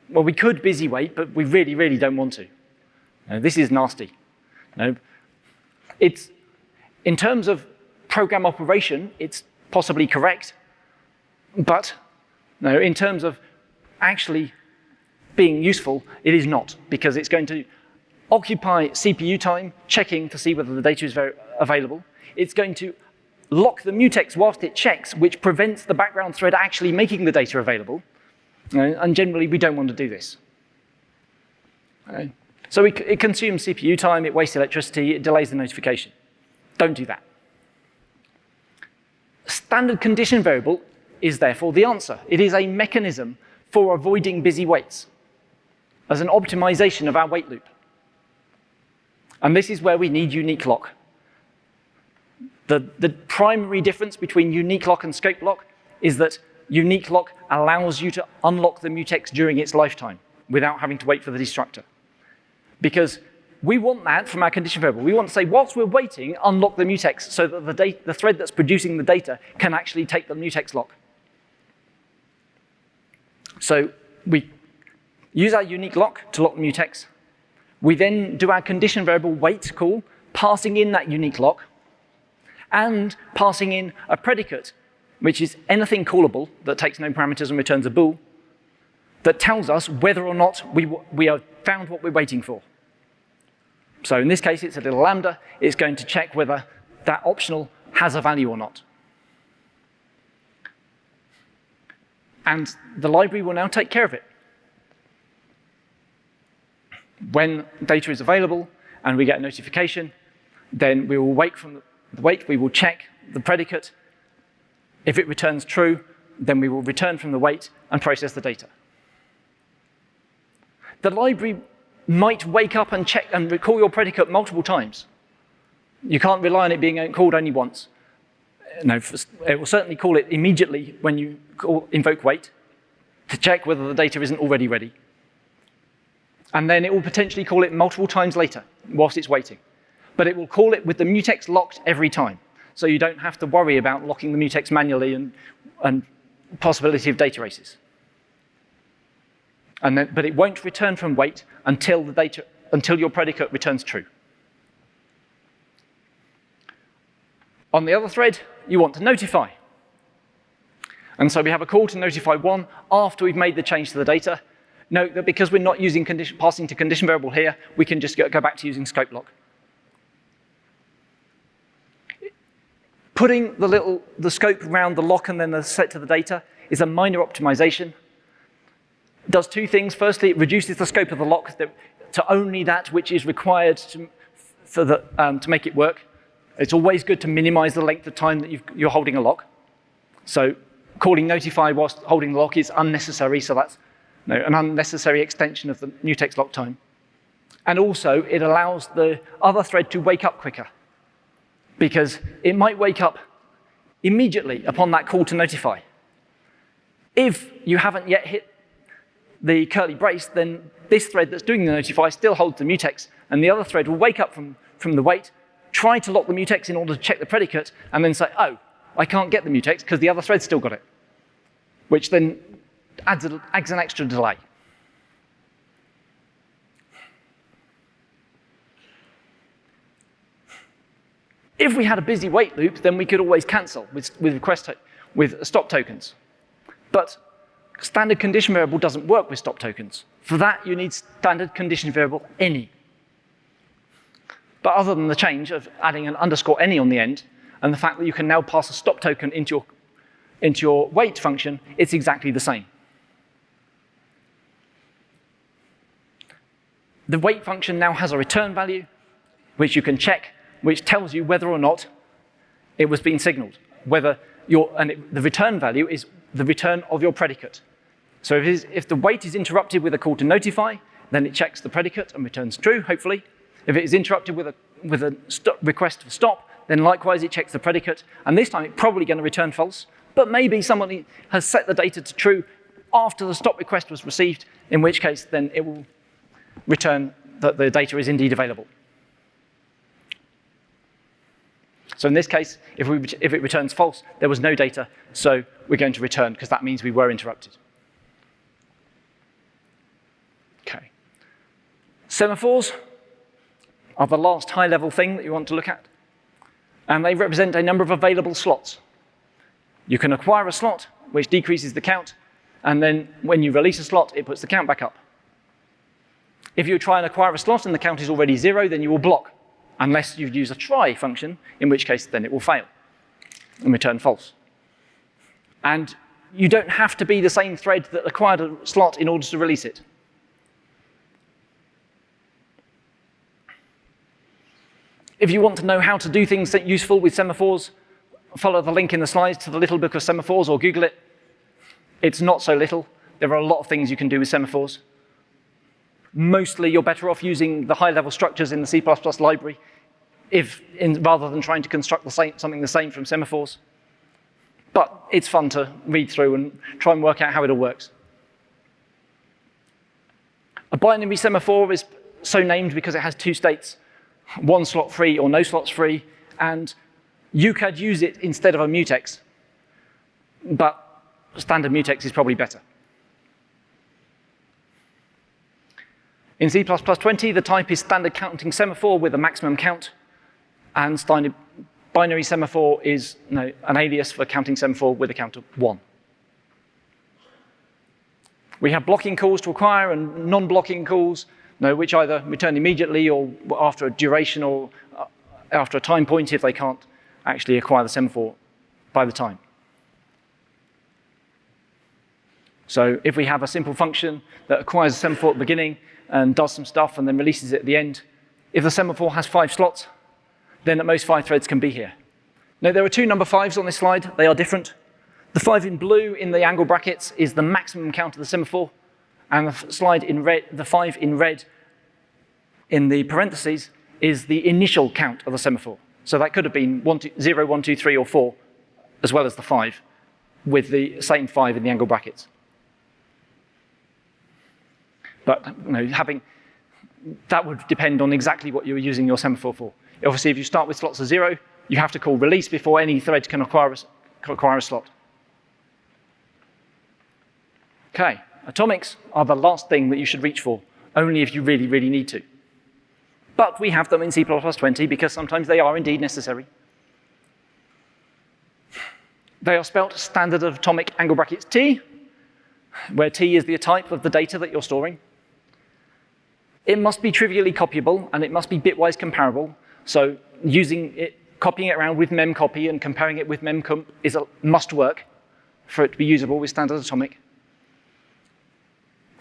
well, we could busy wait, but we really, really don't want to. This is nasty. It's, in terms of program operation, it's possibly correct, but in terms of actually being useful, it is not, because it's going to occupy CPU time checking to see whether the data is available. It's going to lock the mutex whilst it checks, which prevents the background thread actually making the data available. And generally, we don't want to do this. So it consumes CPU time, it wastes electricity, it delays the notification. Don't do that. Standard condition variable is therefore the answer. It is a mechanism for avoiding busy waits as an optimization of our wait loop. And this is where we need unique lock. The primary difference between unique lock and scope lock is that unique lock allows you to unlock the mutex during its lifetime without having to wait for the destructor. Because we want that from our condition variable. We want to say, whilst we're waiting, unlock the mutex so that the thread that's producing the data can actually take the mutex lock. So we use our unique lock to lock the mutex. We then do our condition variable wait call, passing in that unique lock, and passing in a predicate, which is anything callable that takes no parameters and returns a bool, that tells us whether or not we have found what we're waiting for. So in this case, it's a little lambda. It's going to check whether that optional has a value or not. And the library will now take care of it. When data is available and we get a notification, then we will wait from the wait. We will check the predicate. If it returns true, then we will return from the wait and process the data. The library might wake up and check and recall your predicate multiple times. You can't rely on it being called only once. It will certainly call it immediately when you invoke wait to check whether the data isn't already ready. And then it will potentially call it multiple times later whilst it's waiting. But it will call it with the mutex locked every time. So you don't have to worry about locking the mutex manually and possibility of data races. But it won't return from wait until your predicate returns true. On the other thread, you want to notify. And so we have a call to notify one after we've made the change to the data. Note that because we're not using passing to condition variable here, we can just go back to using scope lock. Putting the scope around the lock and then the set to the data is a minor optimization. It does two things. Firstly, it reduces the scope of the lock to only that which is required to make it work. It's always good to minimize the length of time that you're holding a lock. So calling notify whilst holding the lock is unnecessary, so that's an unnecessary extension of the mutex lock time. And also, it allows the other thread to wake up quicker, because it might wake up immediately upon that call to notify. If you haven't yet hit the curly brace, then this thread that's doing the notify still holds the mutex, and the other thread will wake up from the wait, try to lock the mutex in order to check the predicate, and then say, oh, I can't get the mutex because the other thread's still got it, which then adds an extra delay. If we had a busy wait loop, then we could always cancel with stop tokens. But standard condition variable doesn't work with stop tokens. For that, you need standard condition variable any. But other than the change of adding an underscore any on the end, and the fact that you can now pass a stop token into your wait function, it's exactly the same. The wait function now has a return value, which you can check, which tells you whether or not it was being signaled. The return value is the return of your predicate. So if the wait is interrupted with a call to notify, then it checks the predicate and returns true, hopefully. If it is interrupted with a request for stop, then likewise it checks the predicate, and this time it's probably going to return false, but maybe somebody has set the data to true after the stop request was received, in which case then it will return that the data is indeed available. So in this case, if it returns false, there was no data, so we're going to return, because that means we were interrupted. Okay. Semaphores are the last high-level thing that you want to look at, and they represent a number of available slots. You can acquire a slot, which decreases the count, and then when you release a slot, it puts the count back up. If you try and acquire a slot and the count is already 0, then you will block, unless you use a try function, in which case then it will fail and return false. And you don't have to be the same thread that acquired a slot in order to release it. If you want to know how to do things that are useful with semaphores, follow the link in the slides to the little book of semaphores or Google it. It's not so little. There are a lot of things you can do with semaphores. Mostly you're better off using the high-level structures in the C++ library rather than trying to construct something the same from semaphores. But it's fun to read through and try and work out how it all works. A binary semaphore is so named because it has two states, one slot free or no slots free, and you could use it instead of a mutex, but standard mutex is probably better. In C++20, the type is standard counting semaphore with a maximum count, and standard binary semaphore is an alias for counting semaphore with a count of 1. We have blocking calls to acquire and non-blocking calls, which either return immediately or after a duration or after a time point if they can't actually acquire the semaphore by the time. So if we have a simple function that acquires a semaphore at the beginning and does some stuff and then releases it at the end, if the semaphore has 5 slots, then at most 5 threads can be here. Now, there are 2 number 5s on this slide. They are different. The 5 in blue in the angle brackets is the maximum count of the semaphore, and the 5 in red in the parentheses is the initial count of the semaphore. So that could have been 0, 1, 2, 3, or 4, as well as the 5, with the same 5 in the angle brackets. But that would depend on exactly what you were using your semaphore for. Obviously, if you start with slots of 0, you have to call release before any thread can acquire a slot. Okay, atomics are the last thing that you should reach for, only if you really, really need to. But we have them in C++20 because sometimes they are indeed necessary. They are spelt standard atomic angle brackets T, where T is the type of the data that you're storing. It must be trivially copyable, and it must be bitwise comparable. So copying it around with memcopy and comparing it with memcomp is a must work for it to be usable with standard atomic.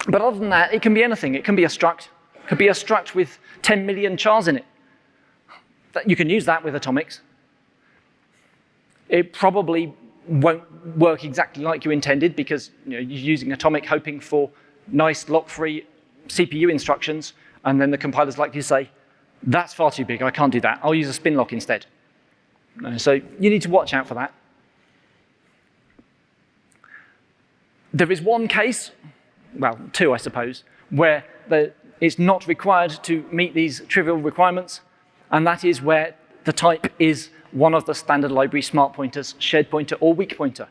But other than that, it can be anything. It can be a struct. It could be a struct with 10 million chars in it. You can use that with atomics. It probably won't work exactly like you intended because you're using atomic hoping for nice LockFree CPU instructions, and then the compiler's likely to say, that's far too big, I can't do that. I'll use a spin lock instead. So you need to watch out for that. There is one case, well, 2 I suppose, where it's not required to meet these trivial requirements, and that is where the type is one of the standard library smart pointers, shared pointer, or weak pointer.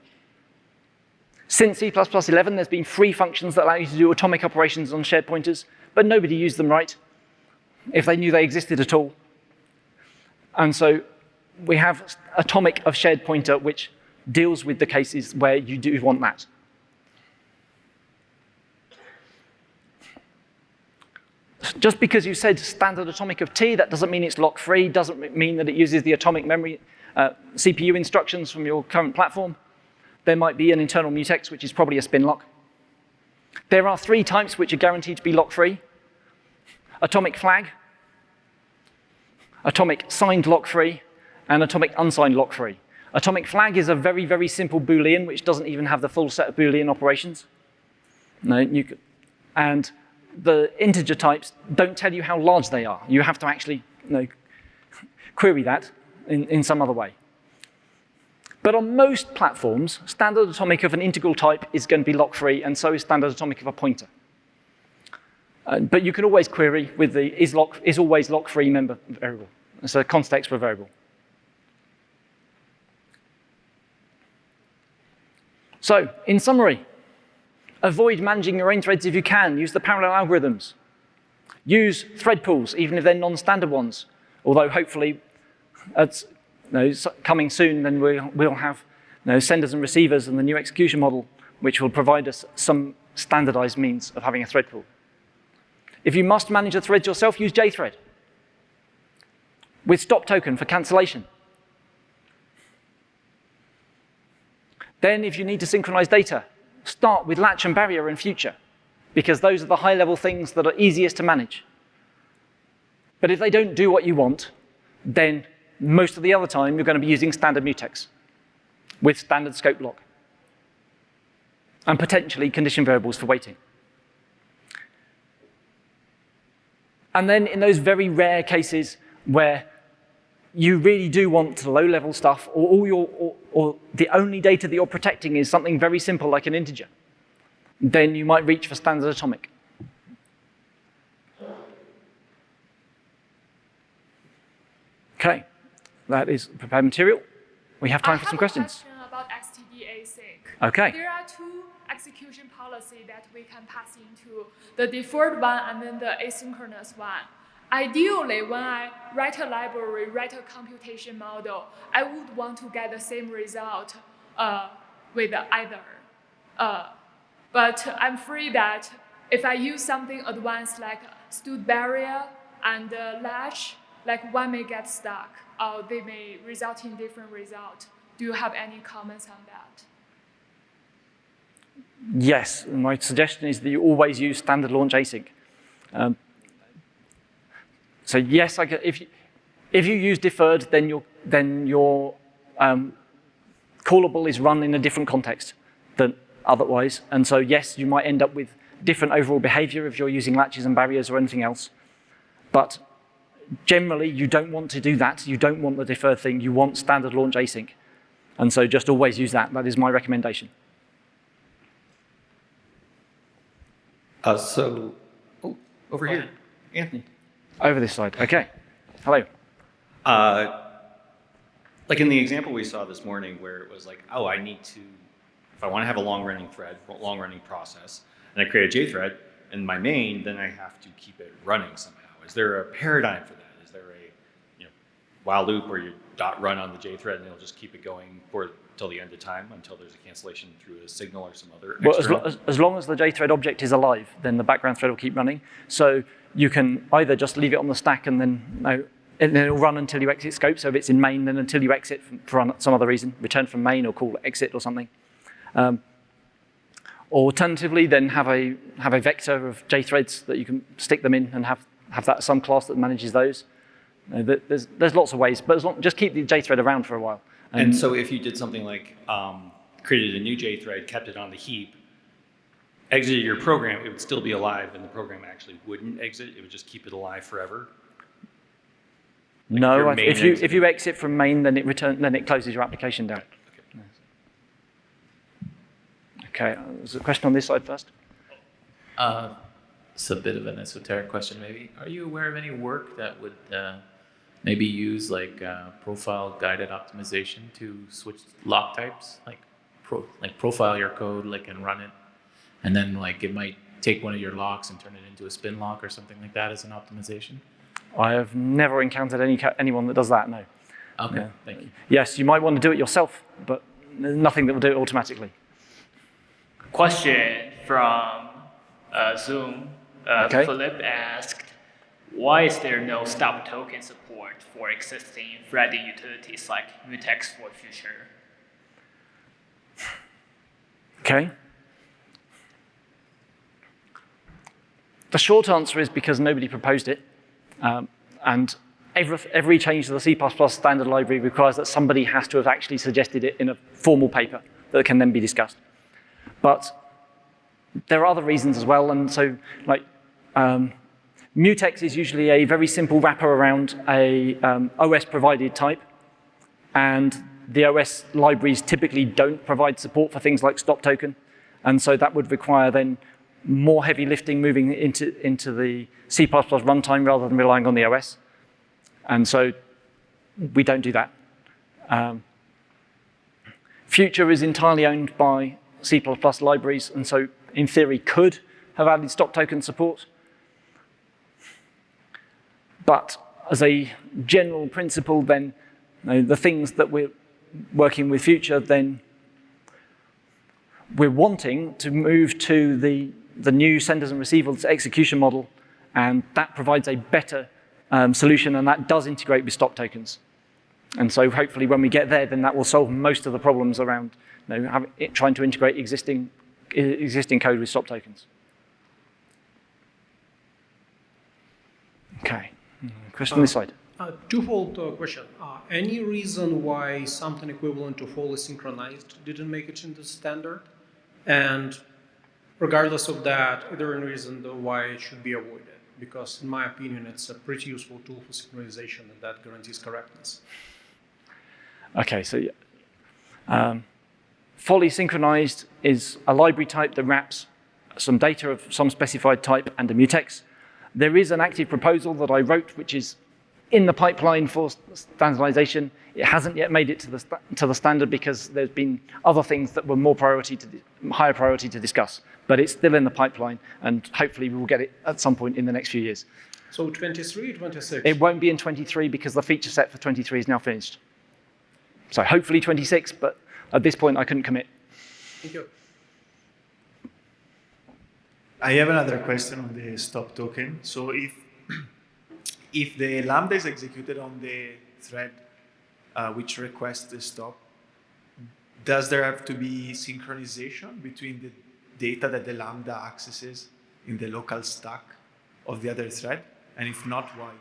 Since C++11, there's been free functions that allow you to do atomic operations on shared pointers, but nobody used them right, if they knew they existed at all. And so we have atomic of shared pointer, which deals with the cases where you do want that. Just because you said standard atomic of T, that doesn't mean it's lock-free, doesn't mean that it uses the atomic memory CPU instructions from your current platform. There might be an internal mutex, which is probably a spin lock. There are 3 types which are guaranteed to be lock-free. Atomic flag, atomic signed lock-free, and atomic unsigned lock-free. Atomic flag is a very, very simple Boolean, which doesn't even have the full set of Boolean operations. And the integer types don't tell you how large they are. You have to actually query that in some other way. But on most platforms, standard atomic of an integral type is going to be lock-free, and so is standard atomic of a pointer. But you can always query with the is always lock-free member variable. It's a context for a variable. So, in summary, avoid managing your own threads if you can. Use the parallel algorithms. Use thread pools, even if they're non-standard ones. Although hopefully, coming soon, then we'll have senders and receivers and the new execution model, which will provide us some standardized means of having a thread pool. If you must manage the threads yourself, use JThread with stop token for cancellation. Then if you need to synchronize data, start with Latch and barrier in future, because those are the high-level things that are easiest to manage. But if they don't do what you want, then most of the other time you're going to be using standard mutex with standard scope lock and potentially condition variables for waiting. And then in those very rare cases where you really do want low-level stuff, or the only data that you're protecting is something very simple like an integer, then you might reach for standard atomic. Okay, that is prepared material. We have time for some questions. I have a question about STD async. Okay. There are two execution policies that we can pass into, the deferred one and then the asynchronous one. Ideally, when I write a library, write a computation model, I would want to get the same result with either. But I'm afraid that if I use something advanced like stood barrier and latch, like one may get stuck, or they may result in different result. Do you have any comments on that? Yes, my suggestion is that you always use standard launch async. So yes, if you use deferred, then your callable is run in a different context than otherwise. And so yes, you might end up with different overall behavior if you're using latches and barriers or anything else. But generally, you don't want to do that. You don't want the deferred thing. You want standard launch async. And so just always use that. That is my recommendation. Over here, Anthony. Over this side. OK. Hello. Like in the example we saw this morning where it was like, oh, I need to, if I want to have a long-running thread, long-running process, and I create a JThread in my main, then I have to keep it running somehow. Is there a paradigm for that? Is there a while loop where you .run on the JThread and it'll just keep it going till the end of time, until there's a cancellation through a signal or some other external? Well, as long as the JThread object is alive, then the background thread will keep running. So you can either just leave it on the stack and then it'll run until you exit scope. So if it's in main, then until you exit for some other reason, return from main or call exit or something. Alternatively, then have a vector of JThreads that you can stick them in and have that some class that manages those. There's lots of ways, but just keep the JThread around for a while. And so if you did something like created a new JThread, kept it on the heap, exited your program, it would still be alive and the program actually wouldn't exit, it would just keep it alive forever? Like no, if you exit from main, then it closes your application down. Okay, there's a question on this side first. It's a bit of an esoteric question, maybe. Are you aware of any work that would maybe use like profile guided optimization to switch lock types, like profile your code, and run it, and then it might take one of your locks and turn it into a spin lock or something like that as an optimization? I have never encountered anyone that does that. No. Okay, No. thank you. Yes, you might want to do it yourself, but there's nothing that will do it automatically. Question from Zoom. Okay. Philip asked, why is there no stop token support for existing threading utilities like Mutex for future? Okay. The short answer is because nobody proposed it. And every change to the C++ standard library requires that somebody has to have actually suggested it in a formal paper that can then be discussed. But there are other reasons as well. And so Mutex is usually a very simple wrapper around a OS-provided type. and the OS libraries typically don't provide support for things like stop token, and so that would require then more heavy lifting moving into the C++ runtime rather than relying on the OS. And so we don't do that. Future is entirely owned by C++ libraries, and so in theory could have added stop token support. But as a general principle, then the things that we're working with Future, then we're wanting to move to the new senders and receivers execution model, and that provides a better solution, and that does integrate with stop tokens. And so hopefully when we get there, then that will solve most of the problems around trying to integrate existing code with stop tokens. Okay, question on this side. Twofold question. Any reason why something equivalent to fully synchronized didn't make it into standard? And regardless of that, is there any reason why it should be avoided? Because in my opinion, it's a pretty useful tool for synchronization, and that guarantees correctness. Okay, so fully synchronized is a library type that wraps some data of some specified type and a mutex. There is an active proposal that I wrote, which is in the pipeline for standardization. It hasn't yet made it to the standard because there's been other things that were higher priority to discuss. But it's still in the pipeline, and hopefully we will get it at some point in the next few years. So 23, 26? It won't be in 23 because the feature set for 23 is now finished. So hopefully 26, but at this point I couldn't commit. Thank you. I have another question on the stop token. So if the Lambda is executed on the thread which requests the stop, does there have to be synchronization between the data that the Lambda accesses in the local stack of the other thread? And if not, why?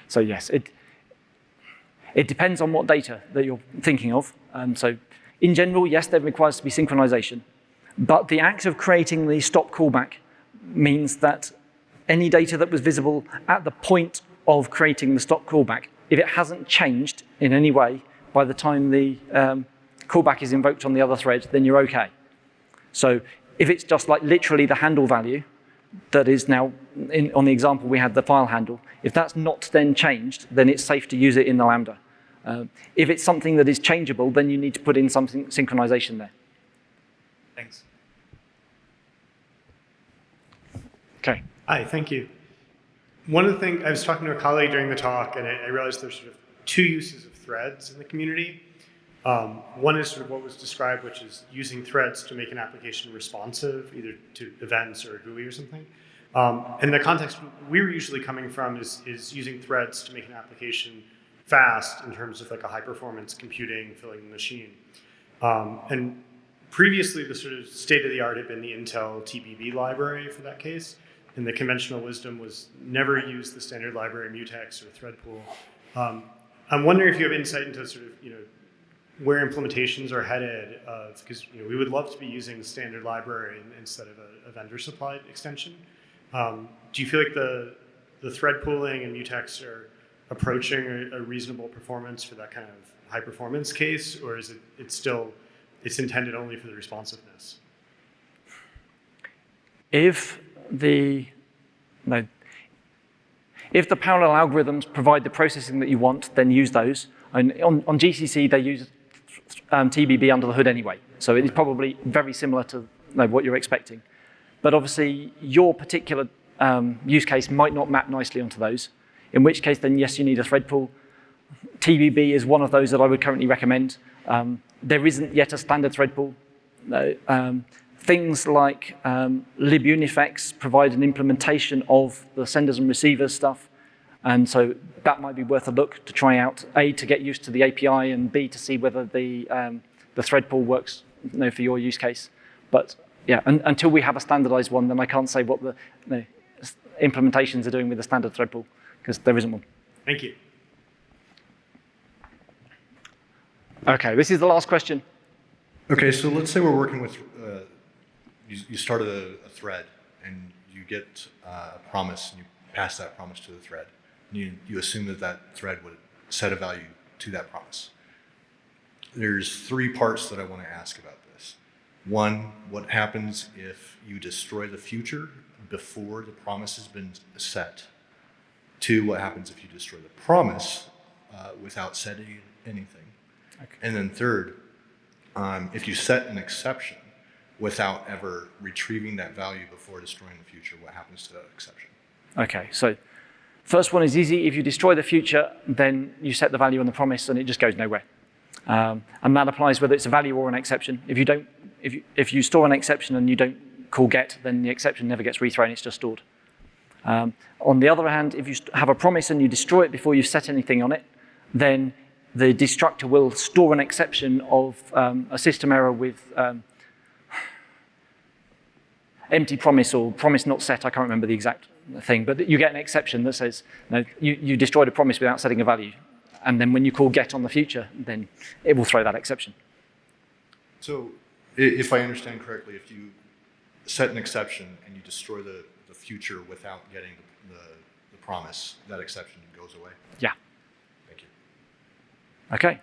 So yes, it depends on what data that you're thinking of. So in general, yes, there requires to be synchronization. But the act of creating the stop callback means that any data that was visible at the point of creating the stop callback, if it hasn't changed in any way by the time the callback is invoked on the other thread, then you're okay. So if it's just like literally the handle value that is now, on the example we had the file handle, if that's not then changed, then it's safe to use it in the Lambda. If it's something that is changeable, then you need to put in some synchronization there. Thanks. Okay. Hi, thank you. One of the things, I was talking to a colleague during the talk, and I realized there's sort of two uses of threads in the community. One is sort of what was described, which is using threads to make an application responsive, either to events or a GUI or something. And the context we were usually coming from is using threads to make an application fast in terms of like a high performance computing filling the machine. And previously, the sort of state of the art had been the Intel TBB library for that case. And the conventional wisdom was never use the standard library Mutex or thread pool. I'm wondering if you have insight into sort of, where implementations are headed because we would love to be using the standard library instead of a vendor supplied extension. Do you feel like the thread pooling and Mutex are approaching a reasonable performance for that kind of high performance case, or is it's intended only for the responsiveness? If the parallel algorithms provide the processing that you want, then use those. And on GCC, they use TBB under the hood anyway. So it is probably very similar to what you're expecting. But obviously, your particular use case might not map nicely onto those, in which case, then yes, you need a thread pool. TBB is one of those that I would currently recommend. There isn't yet a standard thread pool. Things like libunifx provide an implementation of the senders and receivers stuff. And so that might be worth a look to try out, A, to get used to the API, and B, to see whether the thread pool works for your use case. But yeah, until we have a standardized one, then I can't say what the implementations are doing with the standard thread pool, because there isn't one. Thank you. Okay, this is the last question. Okay, so let's say we're working with, you started a thread and you get a promise and you pass that promise to the thread. You assume that thread would set a value to that promise. There's 3 parts that I want to ask about this. 1, what happens if you destroy the future before the promise has been set? 2, what happens if you destroy the promise without setting anything? Okay. And then 3rd, if you set an exception without ever retrieving that value before destroying the future, what happens to that exception? Okay, so first one is easy. If you destroy the future, then you set the value on the promise and it just goes nowhere. And that applies whether it's a value or an exception. If you store an exception and you don't call get, then the exception never gets rethrown, it's just stored. On the other hand, if you have a promise and you destroy it before you've set anything on it, then the destructor will store an exception of a system error with empty promise or promise not set. I can't remember the exact thing, but you get an exception that says, no, you destroyed a promise without setting a value. And then when you call get on the future, then it will throw that exception. So if I understand correctly, if you set an exception and you destroy the future without getting the promise, that exception goes away? Yeah. Thank you. Okay.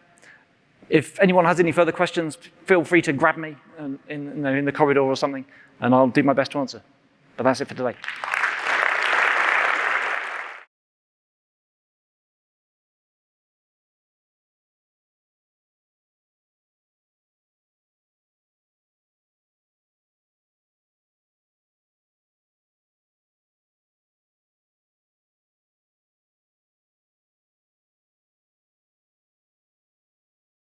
If anyone has any further questions, feel free to grab me in the corridor or something, and I'll do my best to answer. But that's it for today.